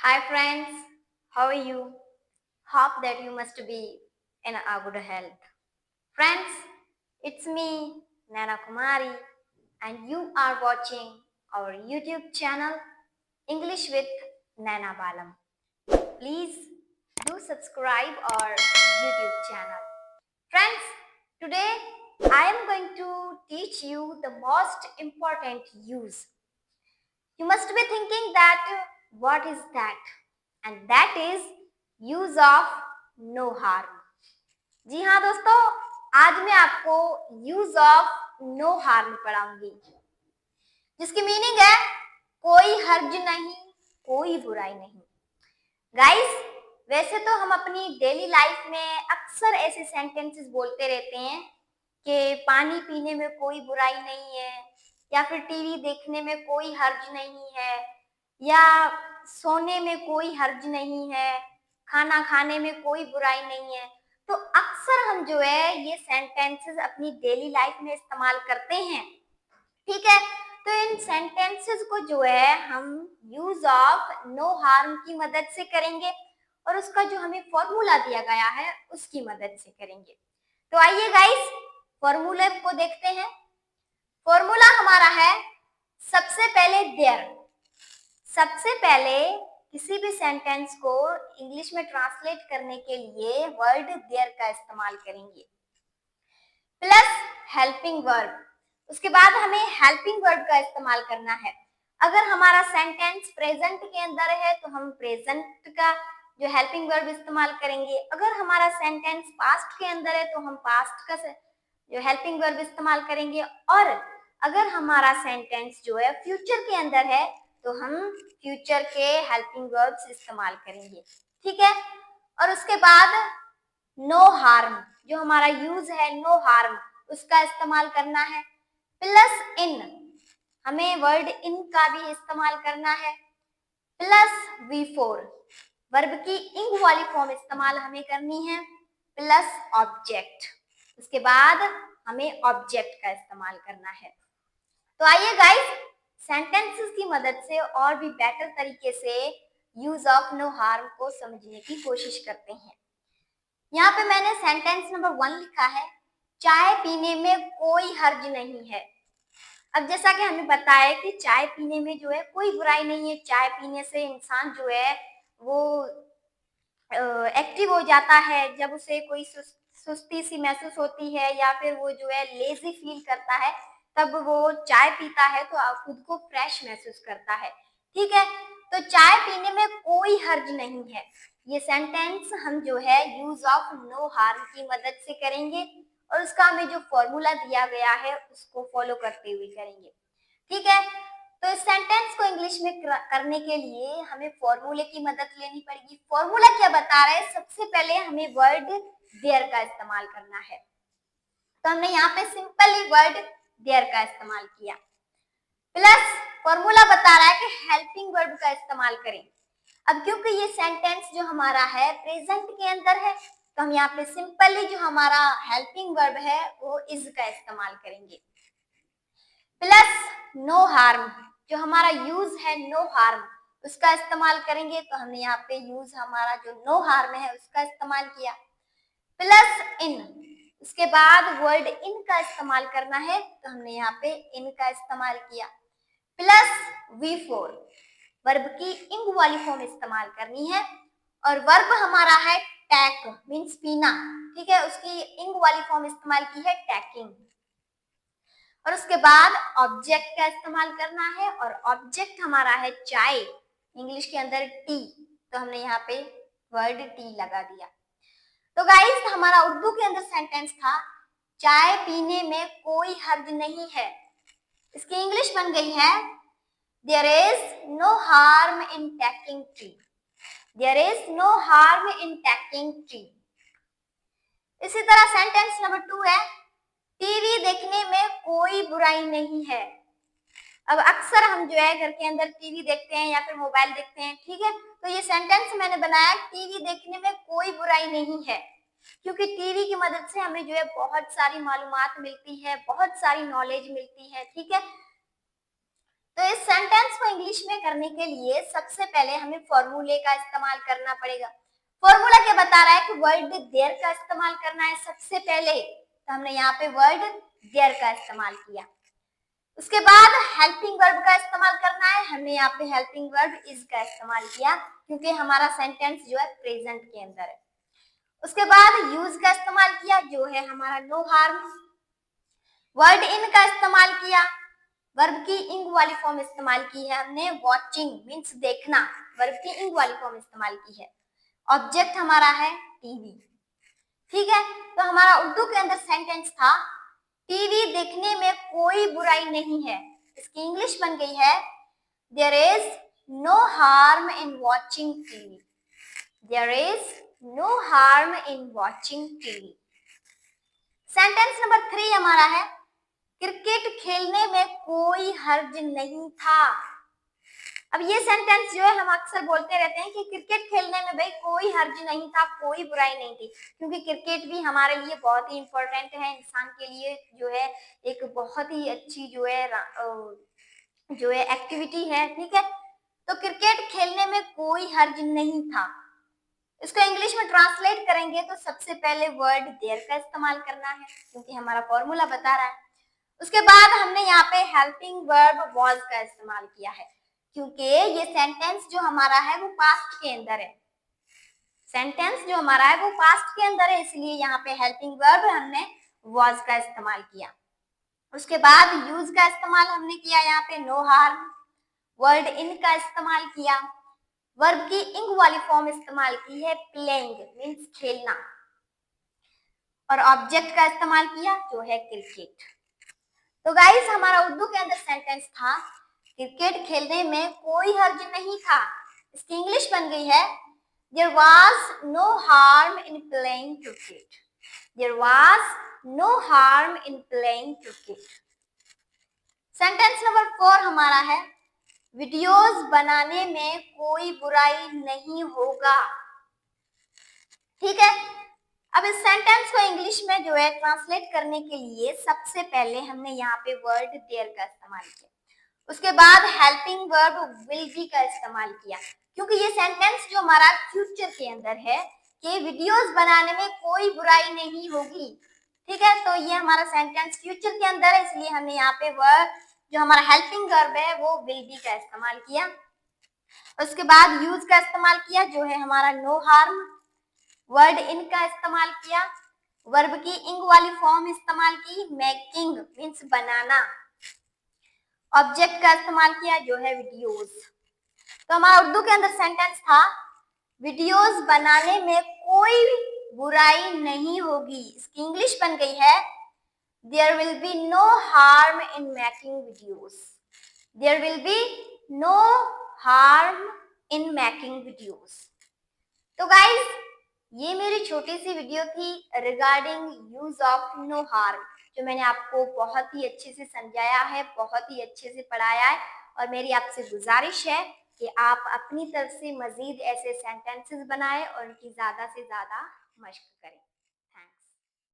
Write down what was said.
Hi friends, how are you? Hope that you must be in a good health. Friends, it's me, Nana Kumari, and you are watching our YouTube channel English with Nana Balam. Please do subscribe our YouTube channel. Friends, today I am going to teach you the most important use. You must be thinking that what is that? And that is use of no harm. जी हाँ दोस्तों, आज मैं आपको use of no harm पढ़ाऊंगी, जिसकी meaning है कोई हर्ज नहीं, कोई बुराई नहीं। गाइस, वैसे तो हम अपनी डेली लाइफ में अक्सर ऐसे सेंटेंसेस बोलते रहते हैं कि पानी पीने में कोई बुराई नहीं है, या फिर टीवी देखने में कोई हर्ज नहीं है, या सोने में कोई हर्ज नहीं है, खाना खाने में कोई बुराई नहीं है। तो अक्सर हम जो है ये सेंटेंसेस अपनी डेली लाइफ में इस्तेमाल करते हैं, ठीक है। तो इन सेंटेंसेस को जो है हम यूज ऑफ नो हार्म की मदद से करेंगे और उसका जो हमें फॉर्मूला दिया गया है उसकी मदद से करेंगे। तो आइए गाइस, फॉर्मूले को देखते हैं। फॉर्मूला हमारा है सबसे पहले देयर। सबसे पहले किसी भी सेंटेंस को इंग्लिश में ट्रांसलेट करने के लिए वर्ड देयर का इस्तेमाल करेंगे, प्लस हेल्पिंग वर्ब। उसके बाद हमें हेल्पिंग वर्ब का इस्तेमाल करना है। अगर हमारा सेंटेंस प्रेजेंट के अंदर है तो हम प्रेजेंट का जो हेल्पिंग वर्ब इस्तेमाल करेंगे। अगर हमारा सेंटेंस पास्ट के अंदर है तो हम पास्ट का जो हेल्पिंग वर्ब इस्तेमाल करेंगे, और अगर हमारा सेंटेंस जो है फ्यूचर के अंदर है तो हम फ्यूचर के हेल्पिंग वर्ब्स इस्तेमाल करेंगे, ठीक है। और उसके बाद नो हार्म, जो हमारा यूज है नो हार्म, उसका इस्तेमाल करना है। प्लस इन, हमें वर्ड इन का भी इस्तेमाल करना है। प्लस V4, वर्ब की इंग वाली फॉर्म इस्तेमाल हमें करनी है। प्लस ऑब्जेक्ट, उसके बाद हमें ऑब्जेक्ट का इस्तेमाल करना है। तो आइए गाइस, सेंटेंसेस की मदद से और भी बेटर तरीके से यूज ऑफ नो हार्म को समझने की कोशिश करते हैं। यहाँ पे मैंने सेंटेंस नंबर 1 लिखा है, चाय पीने में कोई हर्ज नहीं है। अब जैसा कि हमें पता है कि चाय पीने में जो है कोई बुराई नहीं है। चाय पीने से इंसान जो है वो एक्टिव हो जाता है। जब उसे कोई सुस्ती सी महसूस होती है या फिर वो जो है लेजी फील करता है, तब वो चाय पीता है तो खुद को फ्रेश महसूस करता है, ठीक है। तो चाय पीने में कोई हर्ज नहीं है, ये सेंटेंस हम जो है यूज ऑफ नो हार्म की मदद से करेंगे और उसका हमें जो फॉर्मूला दिया गया है उसको फॉलो करते हुए करेंगे, ठीक है। तो इस सेंटेंस को इंग्लिश में करने के लिए हमें फॉर्मूले की मदद लेनी पड़ेगी। फॉर्मूला क्या बता रहा है? सबसे पहले हमें वर्ड देयर का इस्तेमाल करना है। तो हमने यहाँ पे सिंपली वर्ड देयर का इस्तेमाल किया। प्लस फॉर्मूला बता रहा है कि हेल्पिंग वर्ब का इस्तेमाल करें। अब क्योंकि ये सेंटेंस जो हमारा है प्रेजेंट के अंदर है, तो हम यहाँ पे सिंपली जो हमारा हेल्पिंग वर्ब है वो इज का इस्तेमाल करेंगे। प्लस नो हार्म, जो हमारा यूज है नो हार्म, उसका इस्तेमाल करेंगे। तो हमने यहाँ पे यूज हमारा जो नो हार्म है उसका इस्तेमाल किया। प्लस इन, उसके बाद वर्ड इन का इस्तेमाल करना है, तो हमने यहाँ पे इन का इस्तेमाल किया। प्लस V4, वर्ब की इंग वाली फॉर्म इस्तेमाल करनी है। और वर्ब हमारा है टैक, मीन्स पीना, ठीक है। उसकी इंग वाली फॉर्म इस्तेमाल की है टैकिंग। और उसके बाद ऑब्जेक्ट का इस्तेमाल करना है, और ऑब्जेक्ट हमारा है चाय, इंग्लिश के अंदर टी, तो हमने यहाँ पे वर्ड टी लगा दिया। तो गाइस, हमारा उर्दू के अंदर सेंटेंस था चाय पीने में कोई हर्ज नहीं है। इसकी इंग्लिश बन गई है there is no harm in taking tea. There is no harm in taking tea. इसी तरह सेंटेंस नंबर 2 है टीवी देखने में कोई बुराई नहीं है। अब अक्सर हम जो है घर के अंदर टीवी देखते हैं या फिर मोबाइल देखते हैं, ठीक है। तो ये सेंटेंस मैंने बनाया टीवी देखने में कोई बुराई नहीं है, क्योंकि टीवी की मदद से हमें जो है बहुत सारी मालूमात मिलती है, बहुत सारी नॉलेज मिलती है, ठीक है। तो इस सेंटेंस को इंग्लिश में करने के लिए सबसे पहले हमें फॉर्मूले का इस्तेमाल करना पड़ेगा। फॉर्मूला क्या बता रहा है कि वर्ड देयर का इस्तेमाल करना है सबसे पहले, तो हमने यहाँ पे वर्ड देयर का इस्तेमाल किया। उसके बाद हेल्पिंग वर्ब का इस्तेमाल करना है, हमने यहाँ पे हेल्पिंग वर्ब इज का इस्तेमाल किया क्योंकि हमारा सेंटेंस जो है प्रेजेंट के अंदर है। उसके बाद यूज का इस्तेमाल किया जो है हमारा नो हार्म। वर्ड इन का इस्तेमाल किया, वर्ब की इंग वाली फॉर्म इस्तेमाल की है हमने, वॉचिंग मीन्स देखना, वर्ब की इंग वाली फॉर्म इस्तेमाल की है। ऑब्जेक्ट हमारा है टीवी। ठीक है, तो हमारा उर्दू के अंदर सेंटेंस था टीवी देखने में कोई बुराई नहीं है। इसकी इंग्लिश बन गई है there is no harm in watching TV. There is no harm in watching TV. Sentence number 3 हमारा है क्रिकेट खेलने में कोई हर्ज नहीं था। अब ये सेंटेंस जो है हम अक्सर बोलते रहते हैं कि क्रिकेट खेलने में भाई कोई हर्ज नहीं था, कोई बुराई नहीं थी, क्योंकि क्रिकेट भी हमारे लिए बहुत ही इंपॉर्टेंट है, इंसान के लिए जो है एक बहुत ही अच्छी जो है एक्टिविटी है। ठीक है, तो क्रिकेट खेलने में कोई हर्ज नहीं था। इसको इंग्लिश में ट्रांसलेट करेंगे तो सबसे पहले वर्ड देयर का इस्तेमाल करना है क्योंकि हमारा फॉर्मूला बता रहा है। उसके बाद हमने यहाँ पे हेल्पिंग वर्ब वाज का इस्तेमाल किया है क्योंकि ये सेंटेंस जो हमारा है वो पास्ट के अंदर है। सेंटेंस जो हमारा है वो पास्ट के अंदर है, इसलिए यहाँ पे हेल्पिंग वर्ब हमने वाज का इस्तेमाल किया। उसके बाद यूज का इस्तेमाल हमने किया यहाँ पे नो हार्म। वर्ड इन का इस्तेमाल किया, वर्ब की इंग वाली फॉर्म इस्तेमाल की है प्लेइंग मींस खेलना, और ऑब्जेक्ट का इस्तेमाल किया जो है क्रिकेट। तो गाइस हमारा उर्दू के अंदर सेंटेंस था क्रिकेट खेलने में कोई हर्ज नहीं था। इसकी इंग्लिश बन गई है there was no harm in playing cricket. There was no harm in playing cricket. Sentence number 4 हमारा है वीडियोस बनाने में कोई बुराई नहीं होगा। ठीक है, अब इस सेंटेंस को इंग्लिश में जो है ट्रांसलेट करने के लिए सबसे पहले हमने यहाँ पे वर्ड देयर का इस्तेमाल किया। उसके बाद हेल्पिंग वर्ब विल बी का इस्तेमाल किया क्योंकि ये सेंटेंस जो हमारा फ्यूचर के अंदर है कि वीडियोस बनाने में कोई बुराई नहीं होगी। ठीक है, तो ये हमारा सेंटेंस फ्यूचर के अंदर है, इसलिए हमने यहाँ पे वर्ब जो हमारा हेल्पिंग वर्ब है वो विल बी का इस्तेमाल किया। उसके बाद यूज का इस्तेमाल किया जो है हमारा नो हार्म। वर्ड इन का इस्तेमाल किया, वर्ब की इंग वाली फॉर्म इस्तेमाल की मेकिंग मींस बनाना। ऑब्जेक्ट का इस्तेमाल किया जो है वीडियोस। तो हमारा उर्दू के अंदर सेंटेंस था वीडियोस बनाने में कोई बुराई नहीं होगी। इसकी इंग्लिश बन गई है there will be no harm in making videos. There will be no harm in making videos. तो गाइस ये मेरी छोटी सी वीडियो थी regarding use of no harm, जो मैंने आपको बहुत ही अच्छे से समझाया है, बहुत ही अच्छे से पढ़ाया है, और मेरी आपसे गुजारिश है कि आप अपनी तरफ से मजीद ऐसे सेंटेंसेस बनाएं और उनकी ज्यादा से ज्यादा मशक करें।